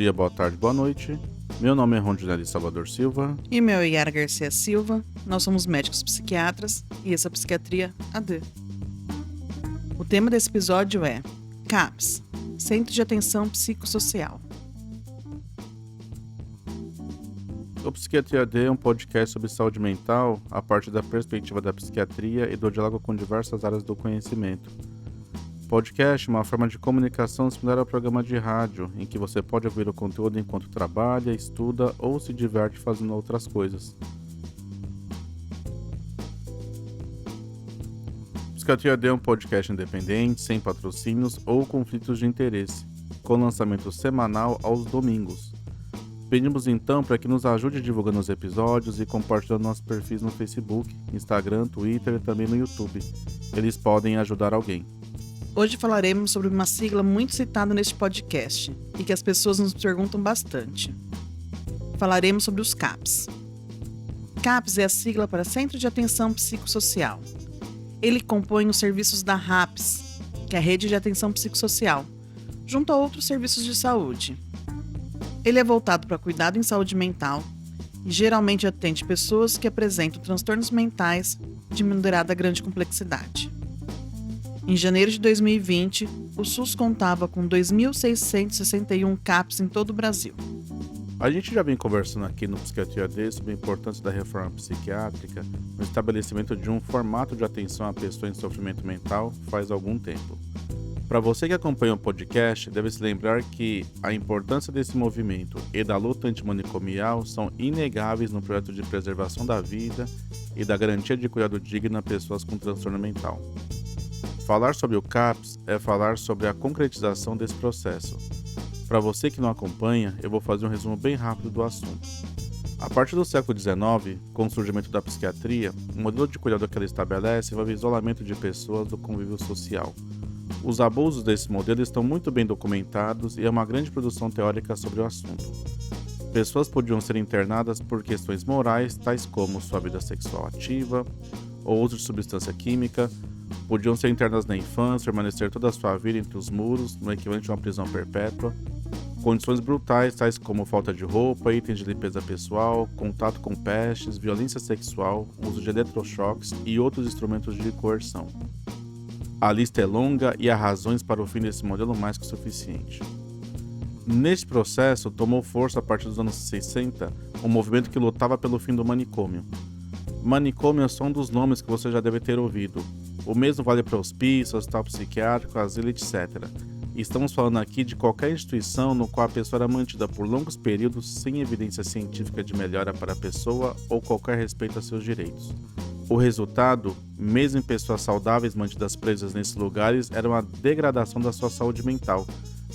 dia, boa tarde, boa noite. Meu nome é Rondinelli Salvador Silva. E meu é Yara Garcia Silva. Nós somos médicos psiquiatras e essa é a Psiquiatria AD. O tema desse episódio é CAPS, Centro de Atenção Psicossocial. O Psiquiatria AD é um podcast sobre saúde mental a partir da perspectiva da psiquiatria e do diálogo com diversas áreas do conhecimento. Podcast é uma forma de comunicação similar ao programa de rádio, em que você pode ouvir o conteúdo enquanto trabalha, estuda ou se diverte fazendo outras coisas. Psiquiatria AD é um podcast independente, sem patrocínios ou conflitos de interesse, com lançamento semanal aos domingos. Pedimos então para que nos ajude divulgando os episódios e compartilhando nossos perfis no Facebook, Instagram, Twitter e também no YouTube. Eles podem ajudar alguém. Hoje falaremos sobre uma sigla muito citada neste podcast e que as pessoas nos perguntam bastante. Falaremos sobre os CAPS. CAPS é a sigla para Centro de Atenção Psicossocial. Ele compõe os serviços da RAPS, que é a Rede de Atenção Psicossocial, junto a outros serviços de saúde. Ele é voltado para cuidado em saúde mental e geralmente atende pessoas que apresentam transtornos mentais de moderada a grande complexidade. Em janeiro de 2020, o SUS contava com 2.661 CAPs em todo o Brasil. A gente já vem conversando aqui no Psiquiatria AD sobre a importância da reforma psiquiátrica no estabelecimento de um formato de atenção à pessoa em sofrimento mental faz algum tempo. Para você que acompanha o podcast, deve se lembrar que a importância desse movimento e da luta antimanicomial são inegáveis no projeto de preservação da vida e da garantia de cuidado digno a pessoas com transtorno mental. Falar sobre o CAPS é falar sobre a concretização desse processo. Para você que não acompanha, eu vou fazer um resumo bem rápido do assunto. A partir do século XIX, com o surgimento da psiquiatria, o modelo de cuidado que ela estabelece envolve o isolamento de pessoas do convívio social. Os abusos desse modelo estão muito bem documentados e há uma grande produção teórica sobre o assunto. Pessoas podiam ser internadas por questões morais, tais como sua vida sexual ativa ou uso de substância química, podiam ser internas na infância, permanecer toda a sua vida entre os muros, no equivalente a uma prisão perpétua. Condições brutais, tais como falta de roupa, itens de limpeza pessoal, contato com pestes, violência sexual, uso de eletrochoques e outros instrumentos de coerção. A lista é longa e há razões para o fim desse modelo mais que suficiente. Neste processo, tomou força a partir dos anos 60 um movimento que lutava pelo fim do manicômio. Manicômio é só um dos nomes que você já deve ter ouvido. O mesmo vale para hospício, hospital psiquiátrico, asilo, etc. Estamos falando aqui de qualquer instituição no qual a pessoa era mantida por longos períodos sem evidência científica de melhora para a pessoa ou qualquer respeito a seus direitos. O resultado, mesmo em pessoas saudáveis mantidas presas nesses lugares, era uma degradação da sua saúde mental,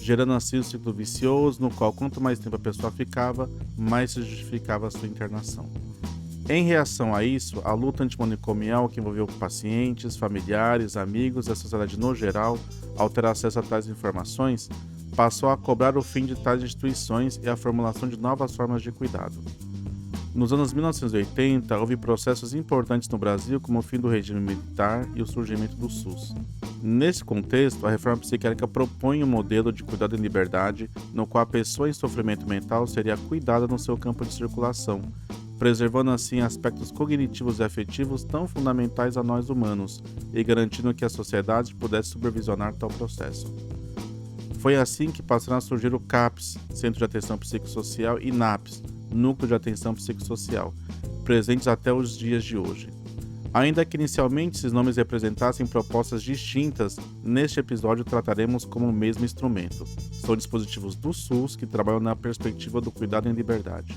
gerando assim um ciclo vicioso no qual quanto mais tempo a pessoa ficava, mais se justificava a sua internação. Em reação a isso, a luta antimanicomial que envolveu pacientes, familiares, amigos e a sociedade no geral, ao ter acesso a tais informações, passou a cobrar o fim de tais instituições e a formulação de novas formas de cuidado. Nos anos 1980, houve processos importantes no Brasil, como o fim do regime militar e o surgimento do SUS. Nesse contexto, a reforma psiquiátrica propõe um modelo de cuidado em liberdade, no qual a pessoa em sofrimento mental seria cuidada no seu campo de circulação, preservando assim aspectos cognitivos e afetivos tão fundamentais a nós humanos e garantindo que a sociedade pudesse supervisionar tal processo. Foi assim que passaram a surgir o CAPS, Centro de Atenção Psicossocial, e NAPS, Núcleo de Atenção Psicossocial, presentes até os dias de hoje. Ainda que inicialmente esses nomes representassem propostas distintas, neste episódio trataremos como o mesmo instrumento. São dispositivos do SUS que trabalham na perspectiva do cuidado em liberdade.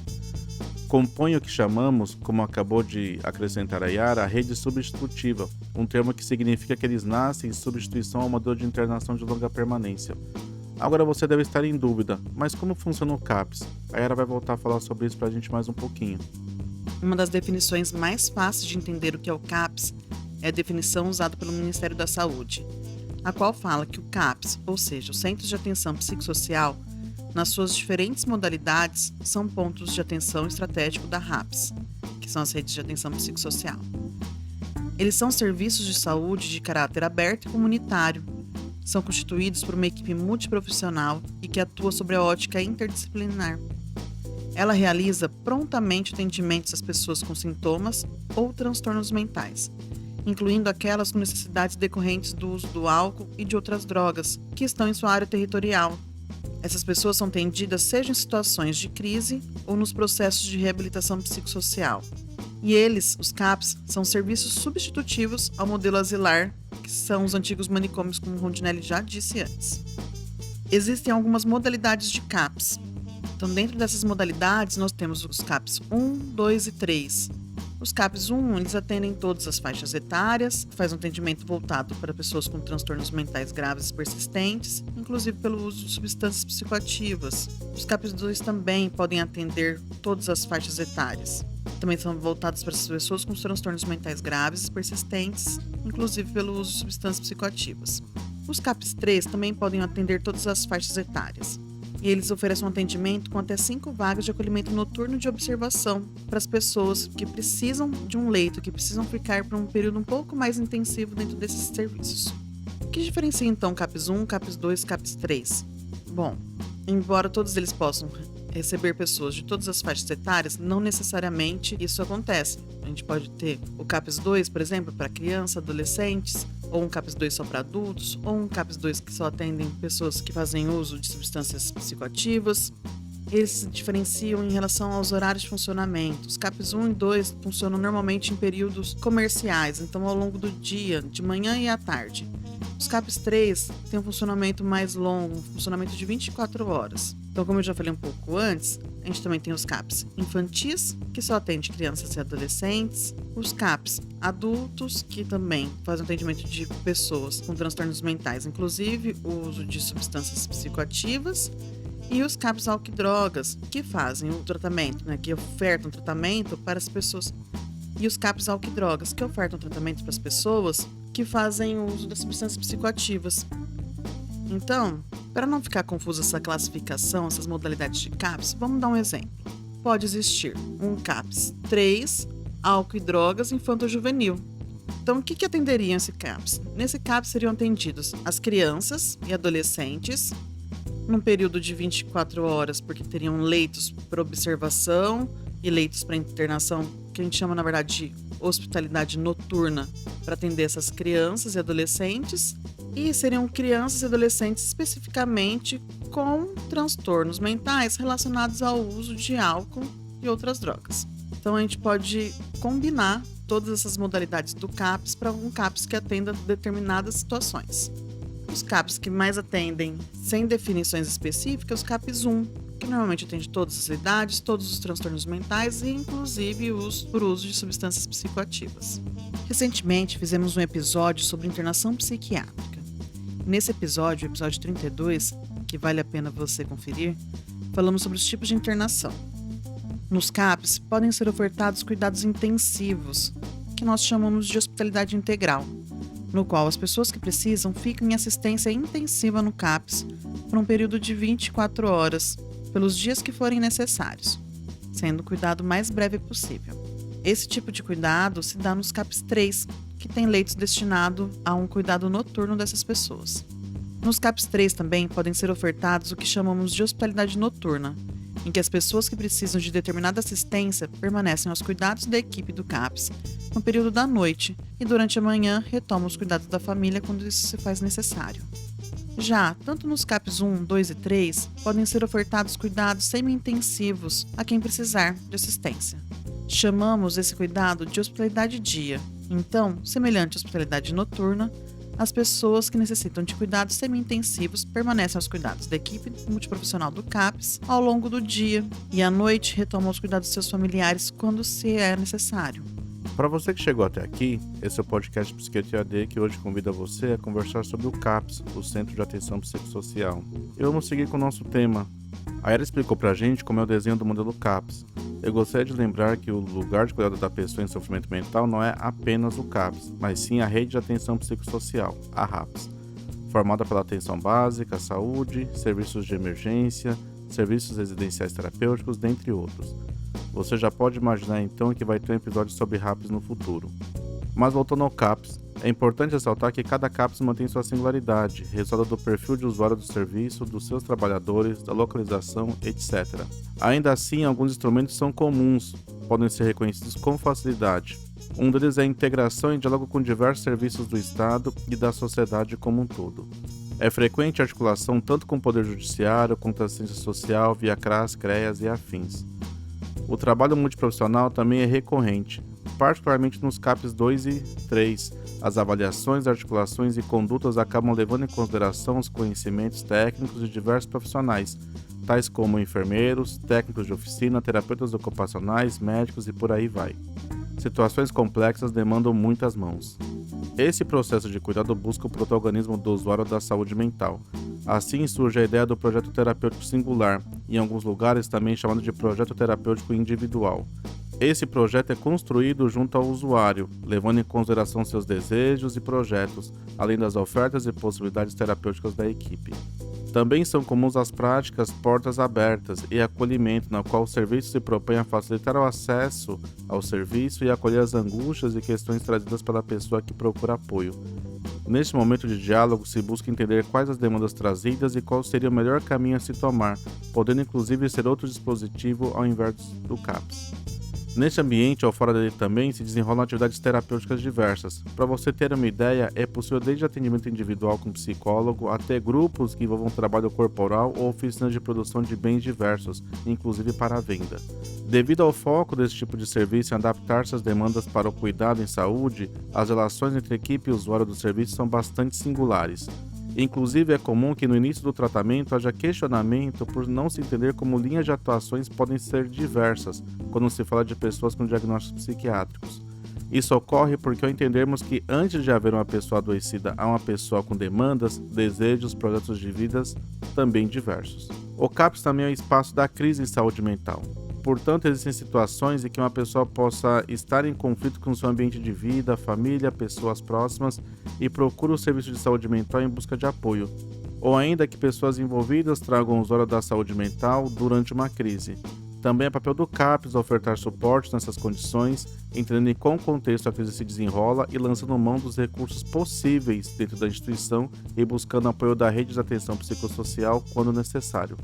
Compõe o que chamamos, como acabou de acrescentar a Yara, a rede substitutiva, um termo que significa que eles nascem em substituição ao modelo de internação de longa permanência. Agora você deve estar em dúvida, mas como funciona o CAPS? A Yara vai voltar a falar sobre isso pra gente mais um pouquinho. Uma das definições mais fáceis de entender o que é o CAPS é a definição usada pelo Ministério da Saúde, a qual fala que o CAPS, ou seja, o Centro de Atenção Psicossocial, nas suas diferentes modalidades, são pontos de atenção estratégico da RAPS, que são as redes de atenção psicossocial. Eles são serviços de saúde de caráter aberto e comunitário, são constituídos por uma equipe multiprofissional e que atua sobre a ótica interdisciplinar. Ela realiza prontamente atendimentos às pessoas com sintomas ou transtornos mentais, incluindo aquelas com necessidades decorrentes do uso do álcool e de outras drogas, que estão em sua área territorial. Essas pessoas são atendidas seja em situações de crise ou nos processos de reabilitação psicossocial. E eles, os CAPs, são serviços substitutivos ao modelo asilar, que são os antigos manicômios, como o Rondinelli já disse antes. Existem algumas modalidades de CAPs. Então, dentro dessas modalidades, nós temos os CAPs 1, 2 e 3. Os CAPs 1, eles atendem todas as faixas etárias, faz um atendimento voltado para pessoas com transtornos mentais graves e persistentes, inclusive pelo uso de substâncias psicoativas. Os CAPs 2 também podem atender todas as faixas etárias. Também são voltados para as pessoas com transtornos mentais graves e persistentes, inclusive pelo uso de substâncias psicoativas. Os CAPs 3 também podem atender todas as faixas etárias. E eles oferecem um atendimento com até 5 vagas de acolhimento noturno de observação para as pessoas que precisam de um leito, que precisam ficar por um período um pouco mais intensivo dentro desses serviços. O que diferencia então CAPs 1, CAPs 2 e CAPs 3? Bom, embora todos eles possam receber pessoas de todas as faixas etárias, não necessariamente isso acontece. A gente pode ter o CAPs 2, por exemplo, para crianças, adolescentes, ou um CAPs 2 só para adultos, ou um CAPs 2 que só atendem pessoas que fazem uso de substâncias psicoativas. Eles se diferenciam em relação aos horários de funcionamento. Os CAPs 1 e 2 funcionam normalmente em períodos comerciais, então ao longo do dia, de manhã e à tarde. Os CAPs 3 têm um funcionamento mais longo, um funcionamento de 24 horas. Então, como eu já falei um pouco antes, a gente também tem os CAPs infantis, que só atende crianças e adolescentes, os CAPs adultos, que também fazem atendimento de pessoas com transtornos mentais, inclusive o uso de substâncias psicoativas, e os CAPs álcool e drogas, que fazem o tratamento, que ofertam tratamento para as pessoas, e os CAPs álcool e drogas, que ofertam tratamento para as pessoas que fazem uso das substâncias psicoativas. Então, para não ficar confusa essa classificação, essas modalidades de CAPs, vamos dar um exemplo. Pode existir um CAPs 3, álcool e drogas infanto-juvenil. Então, o que atenderiam esse CAPs? Nesse CAPs seriam atendidos as crianças e adolescentes, num período de 24 horas, porque teriam leitos para observação e leitos para internação, que a gente chama, na verdade, de hospitalidade noturna, para atender essas crianças e adolescentes. E seriam crianças e adolescentes especificamente com transtornos mentais relacionados ao uso de álcool e outras drogas. Então a gente pode combinar todas essas modalidades do CAPs para um CAPs que atenda determinadas situações. Os CAPs que mais atendem sem definições específicas, os CAPs 1, que normalmente atende todas as idades, todos os transtornos mentais e inclusive por uso de substâncias psicoativas. Recentemente fizemos um episódio sobre internação psiquiátrica. Nesse episódio, o episódio 32, que vale a pena você conferir, falamos sobre os tipos de internação. Nos CAPs, podem ser ofertados cuidados intensivos, que nós chamamos de hospitalidade integral, no qual as pessoas que precisam ficam em assistência intensiva no CAPs por um período de 24 horas, pelos dias que forem necessários, sendo o cuidado mais breve possível. Esse tipo de cuidado se dá nos CAPs 3, que tem leitos destinados a um cuidado noturno dessas pessoas. Nos CAPs 3 também podem ser ofertados o que chamamos de hospitalidade noturna, em que as pessoas que precisam de determinada assistência permanecem aos cuidados da equipe do CAPs no período da noite e durante a manhã retomam os cuidados da família quando isso se faz necessário. Já, tanto nos CAPs 1, 2 e 3, podem ser ofertados cuidados semi-intensivos a quem precisar de assistência. Chamamos esse cuidado de hospitalidade dia. Então, semelhante à hospitalidade noturna, as pessoas que necessitam de cuidados semi-intensivos permanecem aos cuidados da equipe multiprofissional do CAPs ao longo do dia e à noite retomam os cuidados de seus familiares quando se é necessário. Para você que chegou até aqui, esse é o podcast Psiquiatria AD que hoje convida você a conversar sobre o CAPs, o Centro de Atenção Psicossocial. E vamos seguir com o nosso tema. A Era explicou pra gente como é o desenho do modelo CAPs. Eu gostaria de lembrar que o lugar de cuidado da pessoa em sofrimento mental não é apenas o CAPs, mas sim a Rede de Atenção Psicossocial, a RAPS, formada pela atenção básica, saúde, serviços de emergência, serviços residenciais terapêuticos, dentre outros. Você já pode imaginar então que vai ter um episódio sobre RAPS no futuro. Mas voltando ao CAPS, É importante ressaltar que cada CAPS mantém sua singularidade, resultado do perfil de usuário do serviço, dos seus trabalhadores, da localização, etc. Ainda assim, alguns instrumentos são comuns, podem ser reconhecidos com facilidade. Um deles é a integração e diálogo com diversos serviços do Estado e da sociedade como um todo. É frequente a articulação tanto com o Poder Judiciário quanto a assistência social via CRAS, CREAS e afins. O trabalho multiprofissional também é recorrente, particularmente nos CAPs 2 e 3. As avaliações, articulações e condutas acabam levando em consideração os conhecimentos técnicos de diversos profissionais, tais como enfermeiros, técnicos de oficina, terapeutas ocupacionais, médicos e por aí vai. Situações complexas demandam muitas mãos. Esse processo de cuidado busca o protagonismo do usuário da saúde mental. Assim surge a ideia do projeto terapêutico singular, em alguns lugares também chamado de projeto terapêutico individual. Esse projeto é construído junto ao usuário, levando em consideração seus desejos e projetos, além das ofertas e possibilidades terapêuticas da equipe. Também são comuns as práticas portas abertas e acolhimento, na qual o serviço se propõe a facilitar o acesso ao serviço e acolher as angústias e questões trazidas pela pessoa que procura apoio. Neste momento de diálogo, se busca entender quais as demandas trazidas e qual seria o melhor caminho a se tomar, podendo inclusive ser outro dispositivo ao invés do CAPS. Neste ambiente ou fora dele também se desenrolam atividades terapêuticas diversas. Para você ter uma ideia, é possível desde atendimento individual com psicólogo até grupos que envolvam trabalho corporal ou oficinas de produção de bens diversos, inclusive para a venda. Devido ao foco desse tipo de serviço em adaptar-se às demandas para o cuidado em saúde, as relações entre equipe e usuário do serviço são bastante singulares. Inclusive, é comum que no início do tratamento haja questionamento por não se entender como linhas de atuações podem ser diversas quando se fala de pessoas com diagnósticos psiquiátricos. Isso ocorre porque ao entendermos que antes de haver uma pessoa adoecida há uma pessoa com demandas, desejos, projetos de vidas também diversos. O CAPS também é o espaço da crise em saúde mental. Portanto, existem situações em que uma pessoa possa estar em conflito com seu ambiente de vida, família, pessoas próximas e procura o serviço de saúde mental em busca de apoio. Ou ainda que pessoas envolvidas tragam o usuário da saúde mental durante uma crise. Também é papel do CAPS ofertar suporte nessas condições, entendendo em qual contexto a crise se desenrola e lançando mão dos recursos possíveis dentro da instituição e buscando apoio da rede de atenção psicossocial quando necessário.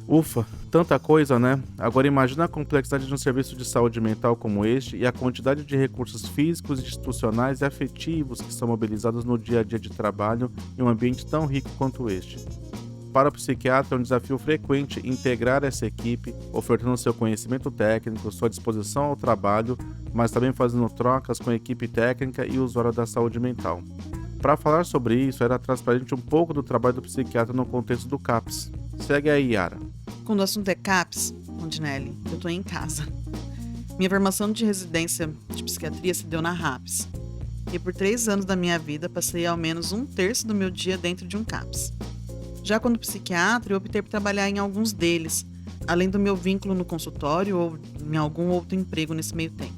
Ufa, tanta coisa, né? Agora imagina a complexidade de um serviço de saúde mental como este e a quantidade de recursos físicos, institucionais e afetivos que são mobilizados no dia a dia de trabalho em um ambiente tão rico quanto este. Para o psiquiatra é um desafio frequente integrar essa equipe, ofertando seu conhecimento técnico, sua disposição ao trabalho, mas também fazendo trocas com a equipe técnica e o usuário da saúde mental. Para falar sobre isso, era transparente um pouco do trabalho do psiquiatra no contexto do CAPS. Segue aí, Yara. Quando o assunto é CAPS, Rondinelli, eu tô em casa. Minha formação de residência de psiquiatria se deu na RAPS. E por 3 anos da minha vida, passei ao menos 1/3 do meu dia dentro de um CAPS. Já quando psiquiatra, eu optei por trabalhar em alguns deles, além do meu vínculo no consultório ou em algum outro emprego nesse meio tempo.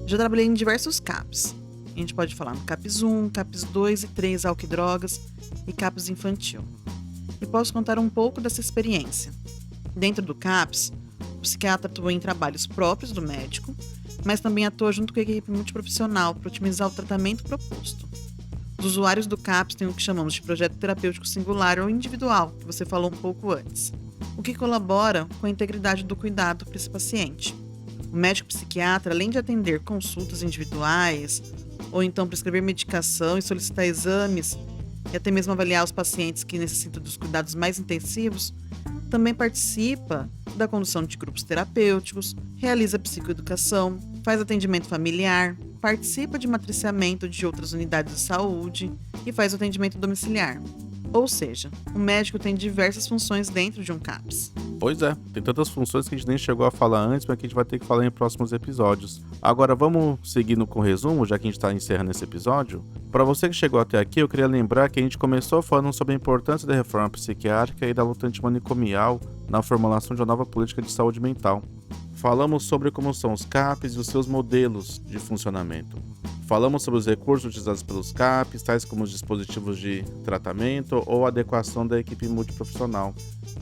Já trabalhei em diversos CAPS. A gente pode falar no CAPS 1, CAPS 2 e 3, álcool e drogas, e CAPS infantil. E posso contar um pouco dessa experiência. Dentro do CAPS, o psiquiatra atua em trabalhos próprios do médico, mas também atua junto com a equipe multiprofissional para otimizar o tratamento proposto. Os usuários do CAPS têm o que chamamos de projeto terapêutico singular ou individual, que você falou um pouco antes, o que colabora com a integridade do cuidado para esse paciente. O médico psiquiatra, além de atender consultas individuais, ou então prescrever medicação e solicitar exames, e até mesmo avaliar os pacientes que necessitam dos cuidados mais intensivos, também participa da condução de grupos terapêuticos, realiza psicoeducação, faz atendimento familiar, participa de matriciamento de outras unidades de saúde e faz atendimento domiciliar. Ou seja, o médico tem diversas funções dentro de um CAPS. Pois é, tem tantas funções que a gente nem chegou a falar antes, mas que a gente vai ter que falar em próximos episódios. Agora vamos seguindo com o resumo, já que a gente está encerrando esse episódio. Para você que chegou até aqui, eu queria lembrar que a gente começou falando sobre a importância da reforma psiquiátrica e da luta antimanicomial na formulação de uma nova política de saúde mental. Falamos sobre como são os CAPs e os seus modelos de funcionamento. Falamos sobre os recursos utilizados pelos CAPs, tais como os dispositivos de tratamento ou adequação da equipe multiprofissional.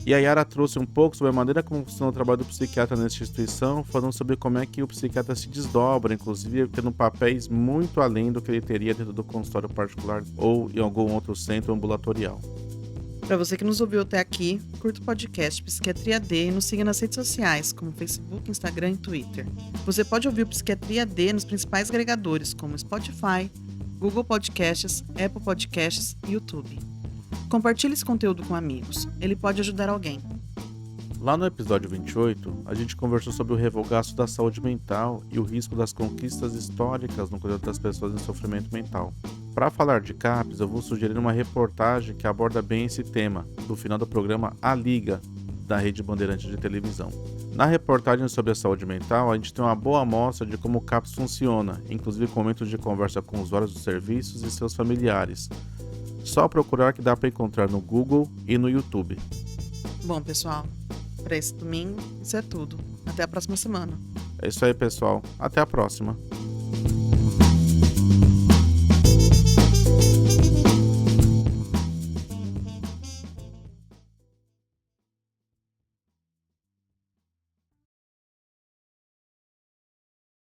E a Yara trouxe um pouco sobre a maneira como funciona o trabalho do psiquiatra nessa instituição, falando sobre como é que o psiquiatra se desdobra, inclusive tendo papéis muito além do que ele teria dentro do consultório particular ou em algum outro centro ambulatorial. Para você que nos ouviu até aqui, curta o podcast Psiquiatria D e nos siga nas redes sociais, como Facebook, Instagram e Twitter. Você pode ouvir o Psiquiatria D nos principais agregadores, como Spotify, Google Podcasts, Apple Podcasts e YouTube. Compartilhe esse conteúdo com amigos, ele pode ajudar alguém. Lá no episódio 28, a gente conversou sobre o revogaço da saúde mental e o risco das conquistas históricas no cuidado das pessoas em sofrimento mental. Para falar de CAPs, eu vou sugerir uma reportagem que aborda bem esse tema, do final do programa A Liga, da Rede Bandeirantes de televisão. Na reportagem sobre a saúde mental, a gente tem uma boa amostra de como o CAPs funciona, inclusive com momentos de conversa com usuários dos serviços e seus familiares. Só procurar que dá para encontrar no Google e no YouTube. Bom, pessoal, para esse domingo, isso é tudo. Até a próxima semana. É isso aí, pessoal. Até a próxima.